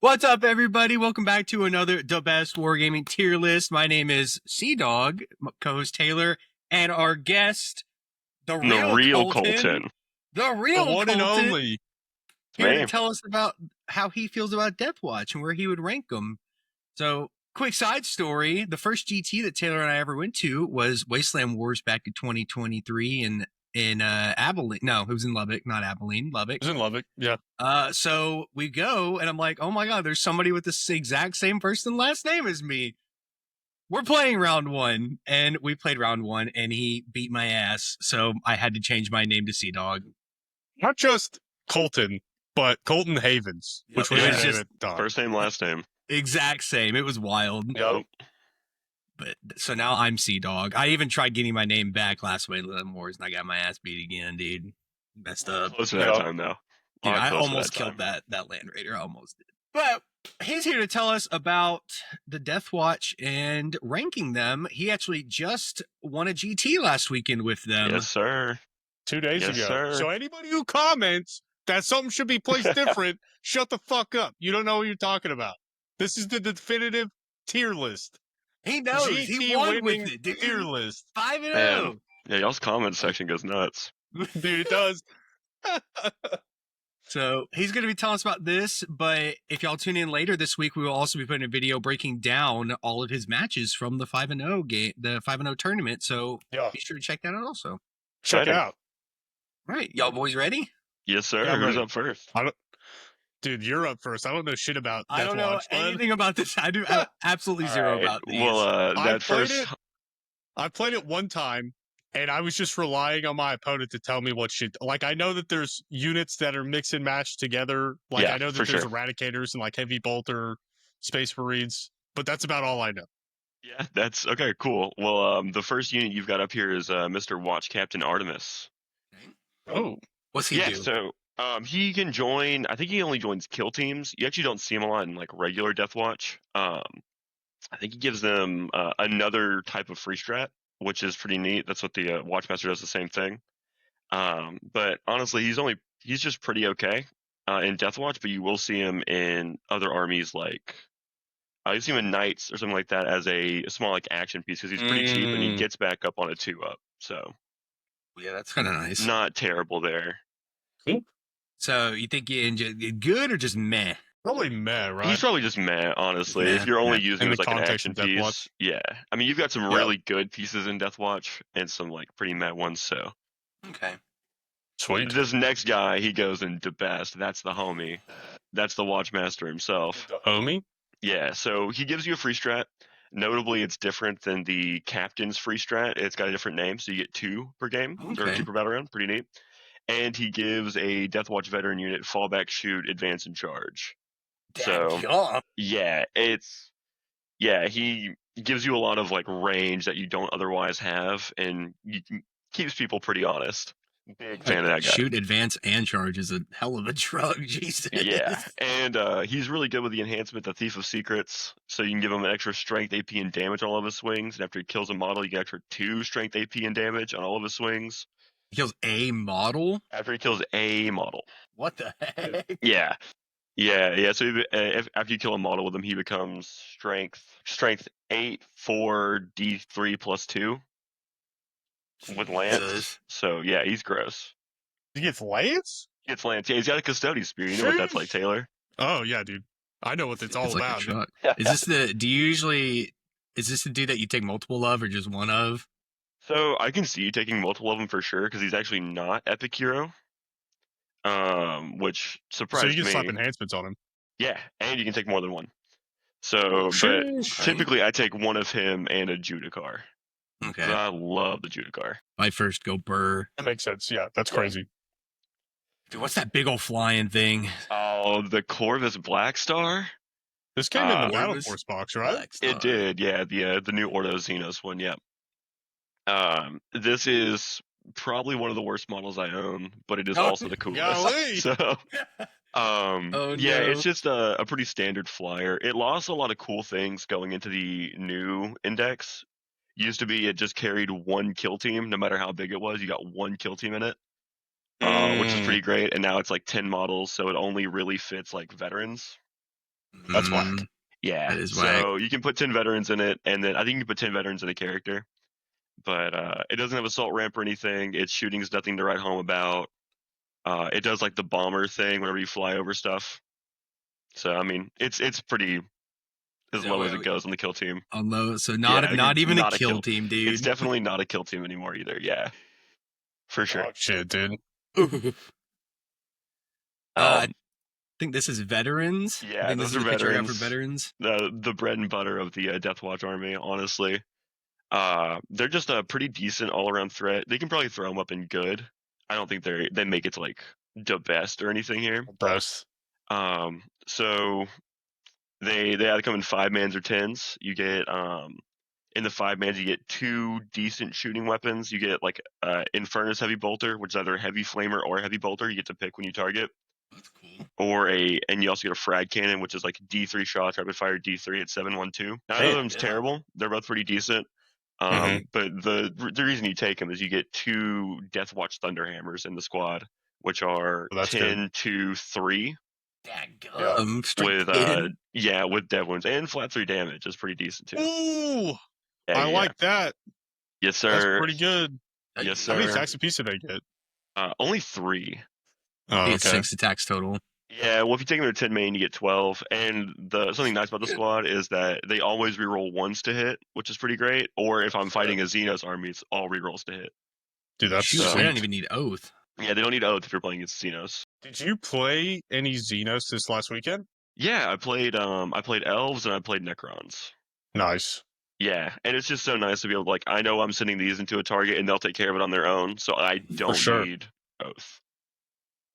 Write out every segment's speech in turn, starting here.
What's up, everybody? Welcome back to another The Best Wargaming tier list. My name is C-Dawg, co-host Taylor, and our guest, the real Colton. The real one Colton, and only. Here to tell us about how he feels about DEATHWATCH and where he would rank them. So, quick side story. The first GT that Taylor and I ever went to was Wasteland Wars back in 2023 in Abilene. No, it was in Lubbock, not Abilene. Lubbock. It was in Lubbock, yeah. So we go, and I'm like, oh my god, there's somebody with the exact same first and last name as me. We're playing round one, and we played round one, and he beat my ass. So I had to change my name to C-Dawg. Not just Colton, but Colton Havens, which was his name at the time. First name, last name. Exact same. It was wild. Yep. But so now I'm C-Dawg. I even tried getting my name back last Wasteland Wars, and I got my ass beat again, dude. Messed up. Close to that time, though. Dude, I almost killed that Land Raider. I almost did. But he's here to tell us about the DEATHWATCH and ranking them. He actually just won a GT last weekend with them. Yes, sir. 2 days ago. Sir. So anybody who comments that something should be placed different, shut the fuck up. You don't know what you're talking about. This is the definitive tier list. He knows. GT he won with it. Tier list. 5-0. Yeah, y'all's comment section goes nuts. Dude, it does. So he's going to be telling us about this, but if y'all tune in later this week, we will also be putting a video breaking down all of his matches from the 5-0 game, the 5-0 tournament. So be sure to check that out also. Check it out. All right, y'all boys ready? Yes, sir. Yeah, who's up first? Dude, you're up first. I don't know shit about DEATHWATCH. I don't know anything about this. I do absolutely zero about these. Well, I played it one time, and I was just relying on my opponent to tell me what shit. Like, I know that there's units that are mix and match together. Like, I know that there's Eradicators and, like, Heavy Bolter, Space Marines, but that's about all I know. Yeah, that's okay, cool. Well, the first unit you've got up here is Mr. Watch Captain Artemis. Oh. What's he do? So he can join, I think he only joins kill teams. You actually don't see him a lot in, like, regular DEATHWATCH. I think he gives them another type of free strat, which is pretty neat. That's what the Watchmaster does, the same thing. But honestly, he's just pretty okay in DEATHWATCH, but you will see him in other armies, like you see him in Knights or something like that as a small, like, action piece, because he's pretty cheap and he gets back up on a 2-up. So yeah, that's kind of nice. Not terrible there. Cool. So you think you're good or just meh? Probably meh, right? He's probably just meh, honestly. If you're only using him as, like, an action piece. Yeah. I mean, you've got some really good pieces in DEATHWATCH and some, like, pretty meh ones, so. Okay. Sweet. This next guy, he goes into best. That's the homie. That's the Watchmaster himself. The homie? Yeah, so he gives you a free strat. Notably, it's different than the Captain's free strat. It's got a different name, so you get 2 per game, or 2 per battle round. Pretty neat. And he gives a DEATHWATCH veteran unit fallback, shoot, advance, and charge. So yeah, he gives you a lot of, like, range that you don't otherwise have, and keeps people pretty honest. Big fan of that guy. Shoot, advance, and charge is a hell of a drug. Jesus. Yeah, and he's really good with the enhancement, the Thief of Secrets. So you can give him an extra strength, AP, and damage on all of his swings. And after he kills a model, you get extra 2 strength, AP, and damage on all of his swings. He kills a model? After he kills a model. What the heck? Yeah. So after you kill a model with him, he becomes strength 8 for D3 plus 2 with lance. So yeah, he's gross. He gets lance? He gets lance. Yeah, he's got a custody spear. You know what that's like, Taylor? Oh yeah, dude. I know what it's all about. Is this the dude that you take multiple of or just one of? So I can see you taking multiple of them for sure, because he's actually not Epic Hero. Which surprised me. So you can slap enhancements on him. Yeah, and you can take more than one. So, but typically I take one of him and a Judicar. Okay. I love the Judicar. I first go Burr. That makes sense. Yeah, that's crazy. Dude, what's that big old flying thing? Oh, the Corvus Blackstar? This came in the Battle Force box, right? Blackstar. It did, yeah. The new Ordo XENOS one, yeah. This is probably one of the worst models I own, but it is also the coolest. So, yeah, it's just a pretty standard flyer. It lost a lot of cool things going into the new index. Used to be it just carried 1 kill team, no matter how big it was. You got 1 kill team in it, which is pretty great. And now it's like 10 models, so it only really fits, like, veterans. That's whack. Yeah, that is so whack. you can put 10 veterans in it, and then I think you can put 10 veterans in a character. But it doesn't have assault ramp or anything. Its shooting's nothing to write home about. It does like the bomber thing whenever you fly over stuff. So I mean, it's pretty as low as it goes on the kill team. On low, so not even a kill team, dude. It's definitely not a kill team anymore either. Yeah, for sure. Oh shit, dude. I think this is veterans. Yeah, I think those this is are the picture I got for veterans. veterans. The bread and butter of the Deathwatch army, honestly. They're just a pretty decent all-around threat. They can probably throw them up in good. I don't think they make it to like the best or anything here. Best. So they either come in 5-mans or 10s. You get in the 5-mans you get 2 decent shooting weapons. You get like Infernus Heavy Bolter, which is either Heavy Flamer or Heavy Bolter. You get to pick when you target. That's cool. And you also get a frag cannon, which is like D3 shots, rapid fire D3 at 712. Neither of them's terrible. They're both pretty decent. But the reason you take them is you get 2 Deathwatch Thunderhammers in the squad, which are 10-3. With dev wounds and flat 3 damage is pretty decent too. Ooh, I like that. Yes, sir. That's pretty good. Yes, sir. How many attacks a piece did they get? Only 3. Oh, okay. 6 attacks total. Yeah, well, if you take them to 10 main, you get 12. And something nice about the squad is that they always reroll 1s to hit, which is pretty great. Or if I'm fighting a XENOS army, it's all rerolls to hit. Dude, that's so they don't even need Oath. Yeah, they don't need Oath if you're playing against XENOS. Did you play any XENOS this last weekend? Yeah, I played Elves and I played Necrons. Nice. Yeah, and it's just so nice to be able to, like, I know I'm sending these into a target and they'll take care of it on their own, so I don't need Oath.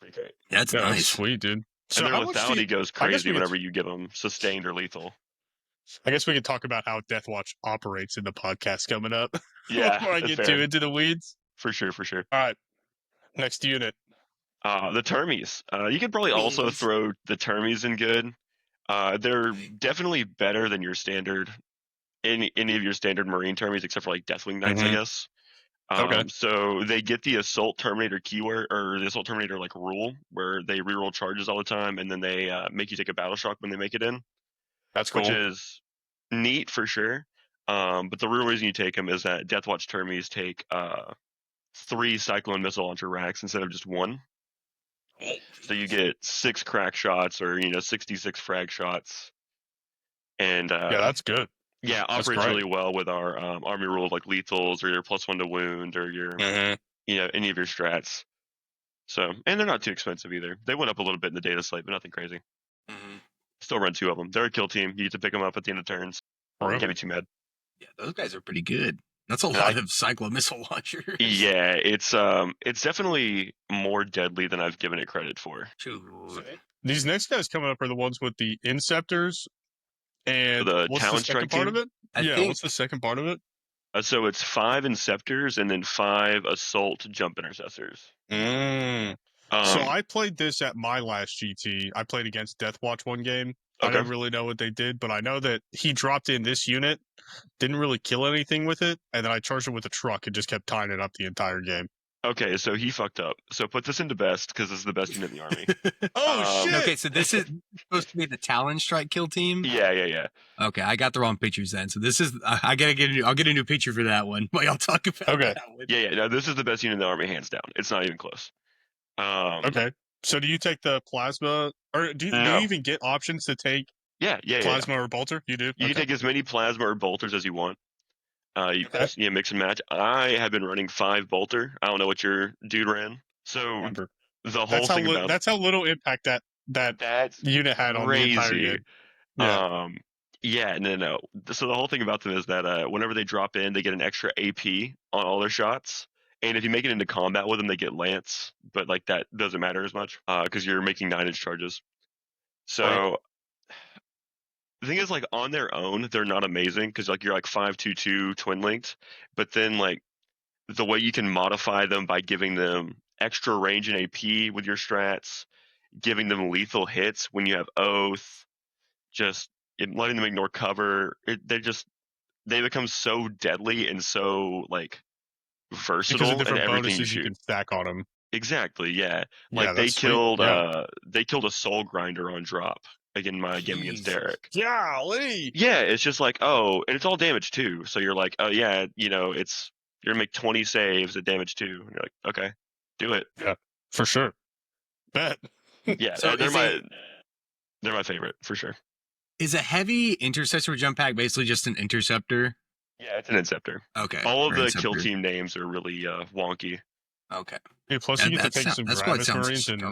Pretty great. That's nice. That's sweet, dude. So and their lethality goes crazy whenever you give them sustained or lethal. I guess we can talk about how Deathwatch operates in the podcast coming up. Yeah, before I get too into the weeds. For sure. All right, next unit. The Termies. You could probably also throw the Termies in good. They're definitely better than your standard, any of your standard Marine Termies, except for like Deathwing Knights, I guess. Okay. So they get the Assault Terminator keyword, or the Assault Terminator like rule, where they reroll charges all the time, and then they make you take a battle shock when they make it in. That's cool. Which is neat for sure. But the real reason you take them is that Deathwatch Termies take 3 Cyclone Missile Launcher racks instead of just 1. So you get 6 crack shots, or 66 frag shots. And yeah, that's good. Yeah, operates really well with our army rule of like lethals or your +1 to wound or your any of your strats. So, and they're not too expensive either. They went up a little bit in the data slate, but nothing crazy. Still run 2 of them. They're a kill team. You get to pick them up at the end of turns. Can't be too mad. Yeah, those guys are pretty good. That's a lot of Cyclone Missile Launchers. Yeah, it's definitely more deadly than I've given it credit for. These next guys coming up are the ones with the Inceptors. And the what's the second part of it? What's the second part of it? So it's 5 Inceptors and then 5 Assault Jump Intercessors. So I played this at my last GT. I played against Deathwatch one game. I don't really know what they did, but I know that he dropped in this unit, didn't really kill anything with it, and then I charged it with a truck and just kept tying it up the entire game. Okay, so he fucked up. So put this into best, because this is the best unit in the army. Shit! Okay, so this is supposed to be the Talonstrike Killteam? Yeah. Okay, I got the wrong pictures then. So this is, I'll get a new picture for that one. But I'll talk about that one. Yeah, no, this is the best unit in the army, hands down. It's not even close. Okay, so do you take the Plasma, or do you even get options to take Plasma or Bolter? You do? You can take as many Plasma or Bolters as you want. You mix and match. I have been running 5 Bolter. I don't know what your dude ran. So the whole thing about that's how little impact that unit had on the entire game. No. So the whole thing about them is that whenever they drop in, they get an extra AP on all their shots. And if you make it into combat with them, they get Lance. But like that doesn't matter as much because you're making 9-inch charges. So the thing is, like, on their own, they're not amazing because like you're like 5-2-2 twin linked, but then like the way you can modify them by giving them extra range and AP with your strats, giving them lethal hits when you have Oath, just letting them ignore cover, they become so deadly and so like versatile because of different in everything bonuses you can stack on them. Exactly, yeah. Like they killed a soul grinder on drop. again my game against Derek. Golly. Yeah, it's just like, oh, and it's all damage too. So you're like, oh yeah, you know, it's you're gonna make 20 saves at damage 2. And you're like, okay, do it. Yeah, for sure. Bet. Yeah, So they're my favorite for sure. Is a heavy intercessor jump pack basically just an interceptor? Yeah, it's an Inceptor. Okay. All of the kill team names are really wonky. Okay. Yeah, plus you get to take some Gravis Marines, and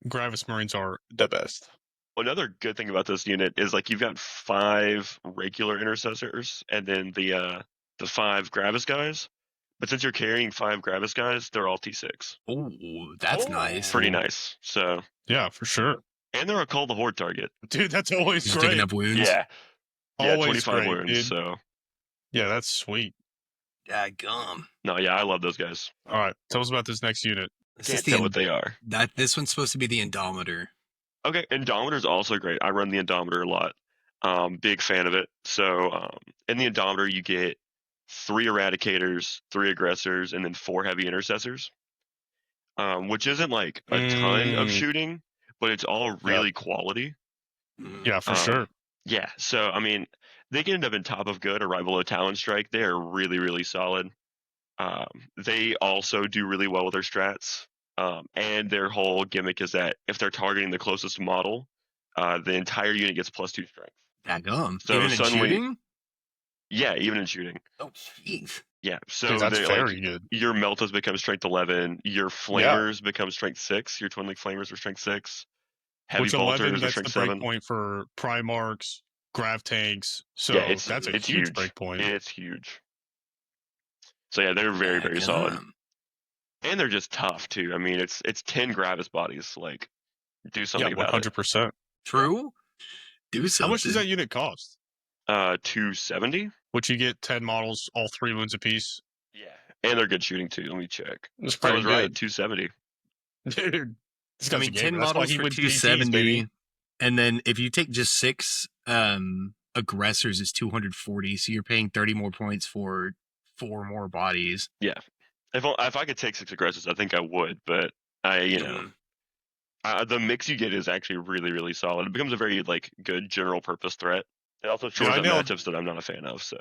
Gravis Marines are the best. Another good thing about this unit is like you've got 5 regular intercessors and then the 5 Gravis guys. But since you're carrying 5 Gravis guys, they're all T6. Oh, that's nice. Pretty nice. So yeah, for sure. And they're a Call the Horde target. Dude, that's always just great. Taking up wounds. Yeah. Always 25 great, wounds. dude. So yeah, that's sweet. Daggum. No, yeah, I love those guys. All right, tell us about this next unit. Can't tell what they are. This one's supposed to be the Indomitor. Okay, Indomitor's also great. I run the Indomitor a lot. Big fan of it. So in the Indomitor, you get 3 Eradicators, 3 Aggressors, and then 4 Heavy Intercessors, which isn't like a ton of shooting, but it's all really quality. Yeah, for sure. Yeah, so I mean, they can end up in top of good or right below Talonstrike. They are really, really solid. They also do really well with their strats. And their whole gimmick is that if they're targeting the closest model, the entire unit gets +2 strength. Daggum. So even suddenly, in shooting? Yeah, even in shooting. Oh, jeez. Yeah, so dude, that's very good. Your Meltas become strength 11. Your Flamers become strength 6. Your Twin Link Flamers are strength 6. Heavy Which Bolters 11, are that's strength the 7. break point for Primarchs, Grav Tanks. So yeah, that's a huge huge break point. It's huge. So yeah, they're very, very solid. And they're just tough too. I mean, it's 10 Gravis bodies. Like, do something about it. 100%. True. Do something. How much does that unit cost? 270. Which you get 10 models, all 3 wounds apiece. Yeah, and they're good shooting too. Let me check. That's I was good. right. 270. Dude, I mean, 10 models for 270, and then if you take just 6 aggressors, is 240. So you're paying 30 more points for 4 more bodies. Yeah, if I could take 6 aggressors, I think I would. But the mix you get is actually really, really solid. It becomes a very good general purpose threat. It also shores up matchups that I'm not a fan of. So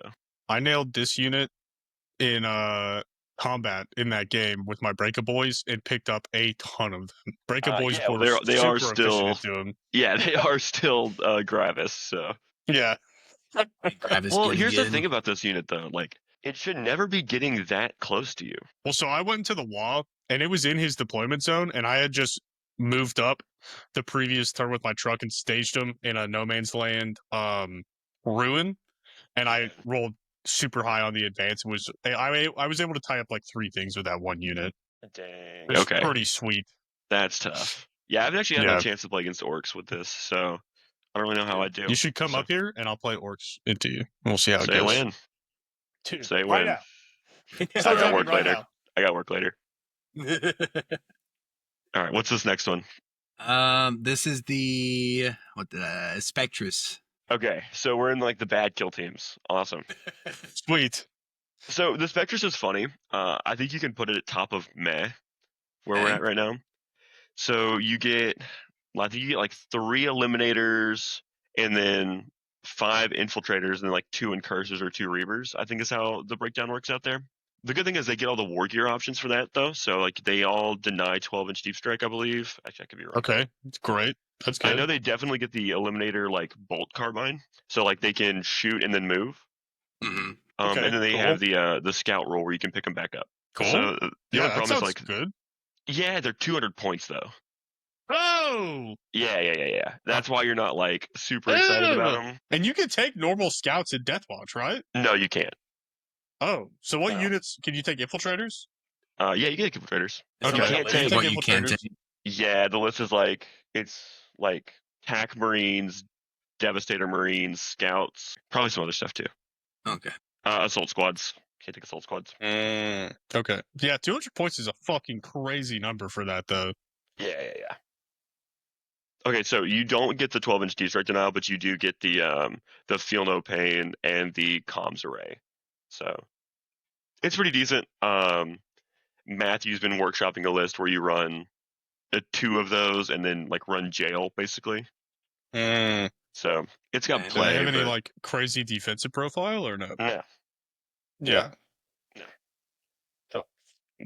I nailed this unit in combat in that game with my Breaka Boys and picked up a ton of them. Breaka Boys they are still doing. Yeah, they are still Gravis. So yeah. Well, here's the thing about this unit though. Like, it should never be getting that close to you. Well, so I went into the wall and it was in his deployment zone, and I had just moved up the previous turn with my truck and staged him in a no man's land ruin, and I rolled super high on the advance. I was able to tie up 3 things with that one unit. Dang. It's okay. Pretty sweet. That's tough. Yeah, I've actually had no chance to play against orcs with this, so I don't really know how I do. You should come up here and I'll play orcs into you. We'll see how it goes. Say when. Dude, say when. I got work later. I got work later. All right, what's this next one? This is the Spectrus. Okay, so we're in the bad kill teams. Awesome. Sweet. So the Spectrus is funny. I think you can put it at top of meh, where we're at right now. So you get, I think you get 3 Eliminators and then 5 Infiltrators and then 2 Incursors or 2 Reavers, I think is how the breakdown works out there. The good thing is they get all the war gear options for that though. So they all deny 12-inch deep strike, I believe. Actually, I could be wrong. Okay, it's great. That's good. I know they definitely get the Eliminator bolt carbine, so they can shoot and then move. Mm-hmm. And then they have the scout roll where you can pick them back up. Cool. So the only problem is good. Yeah, they're 200 points though. Oh. Yeah. That's why you're not super excited about them. And you can take normal scouts in Deathwatch, right? No, you can't. Oh, so what units can you take? Infiltrators? Yeah, you can take infiltrators. Okay. You can't take what you can take. Yeah, the list is it's TAC Marines, Devastator Marines, Scouts, probably some other stuff too. Okay. Assault squads. Can't take assault squads. Okay. Yeah, 200 points is a fucking crazy number for that though. Yeah. Okay, so you don't get the 12-inch deep strike denial, but you do get the Feel No Pain and the Comms Array. So it's pretty decent. Matthew's been workshopping a list where you run 2 of those and then run jail basically. So it's got Do play. they have any like crazy defensive profile or no? Yeah. Yeah. No. So,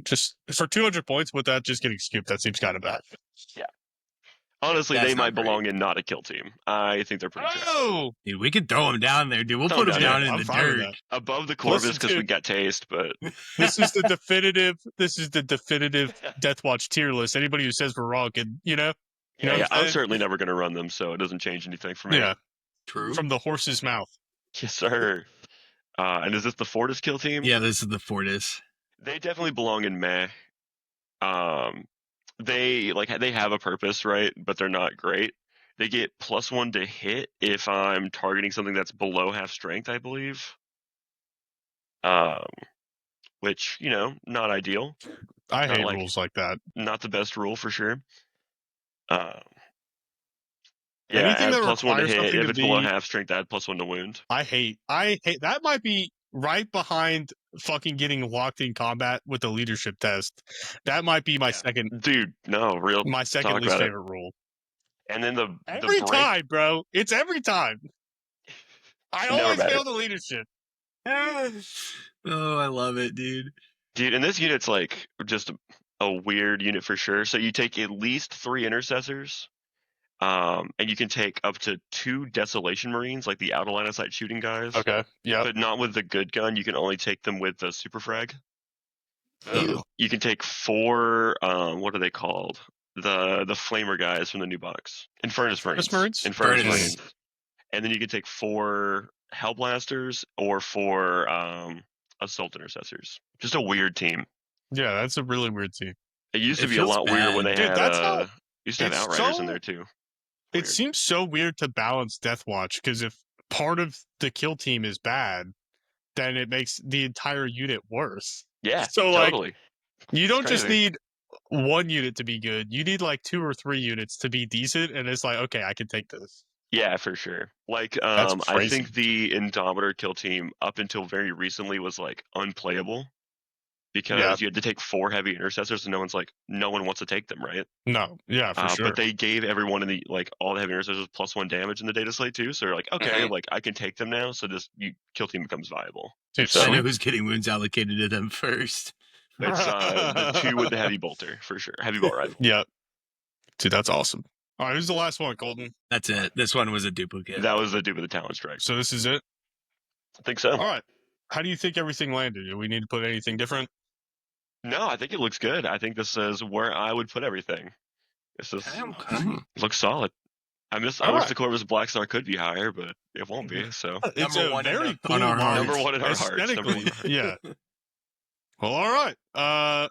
just for 200 points with that just getting scooped, that seems kind of bad. Yeah. Honestly, That's they not might great. belong in not a kill team. I think they're pretty trash. Oh! Dude, we could throw him down there, dude. We'll Throw put him him down down there. in I'm the fine with dirt. that. Above the Corvus because we got taste, but This is the definitive Deathwatch tier list. Anybody who says we're wrong can, you know yeah, what I'm I'm saying? certainly never going to run them, so it doesn't change anything for me. Yeah. True. From the horse's mouth. Yes, sir. And is this the Fortis Killteam? Yeah, this is the Fortis. They definitely belong in meh. They have a purpose, right? But they're not great. They get +1 to hit if I'm targeting something that's below half strength, I believe. Which, not ideal. I hate rules like that. Not the best rule for sure. Anything add that +1 to requires hit. something If to it's below be- half strength, add +1 to wound. I hate that might be right behind fucking getting locked in combat with the leadership test. That might be my second Dude, no, real. my second talk least about it. favorite rule. And then the Every break. time, bro. It's every time. I Never always matter. fail the leadership. Oh, I love it, dude. Dude, and this unit's like just a weird unit for sure. So you take at least 3 intercessors, and you can take up to 2 desolation marines, like the out of line of sight shooting guys. Okay. Yeah. But not with the good gun. You can only take them with the super frag. Ew. You can take 4. What are they called? The flamer guys from the new box. Infernus Marines. Infernus Marines. And then you can take 4 Hellblasters or 4 Assault Intercessors. Just a weird team. Yeah, that's a really weird team. It used to It be a lot feels weirder when bad. they Dude, had that's how- used to have it's Outriders in so- there too. It Weird. seems so weird to balance Deathwatch because if part of the kill team is bad, then it makes the entire unit worse. Yeah, So, totally. You don't just crazy. need one unit to be good. You need like 2 or 3 units to be decent, and it's like, okay, I can take this. Yeah, for sure. Like, That's I crazy. think the Indomitor Killteam up until very recently was like unplayable because you had to take 4 heavy intercessors, and no one wants to take them, right? No, yeah, for sure. But they gave everyone in the all the heavy intercessors +1 damage in the data slate too. So they're like, okay, I can take them now. So this Killteam becomes viable. Dude, So- I know who's getting wounds allocated to them first. It's the 2 with the heavy bolter for sure. Heavy bolt rifle. Yeah. Dude, that's awesome. All right, who's the last one, Colton? That's it. This one was a duplicate. That was the dupe of the Talonstrike. So this is it? I think so. All right. How do you think everything landed? Do we need to put anything different? No, I think it looks good. I think this is where I would put everything. This is looks solid. I wish the Corvus Blackstar could be higher, but it won't be. So It's Number a one very on cool our model. Number one in our hearts. Aesthetically, yeah. Well, all right.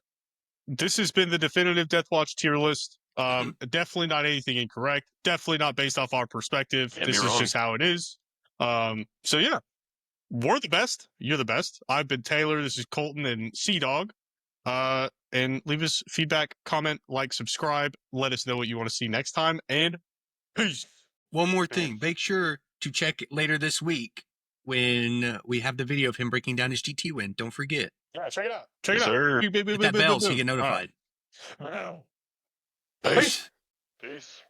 This has been the definitive Deathwatch tier list. Definitely not anything incorrect. Definitely not based off our perspective. Can't This be is wrong. just how it is. So yeah, we're the best. You're the best. I've been Taylor. This is Colton and C-Dawg. And leave us feedback, comment, like, subscribe. Let us know what you want to see next time. And peace. One more thing. Make sure to check it later this week when we have the video of him breaking down his GT win. Don't forget. Yeah, check it out. Check Yes, it out. sir. Hit that bell so you get notified. All right. Peace. Peace.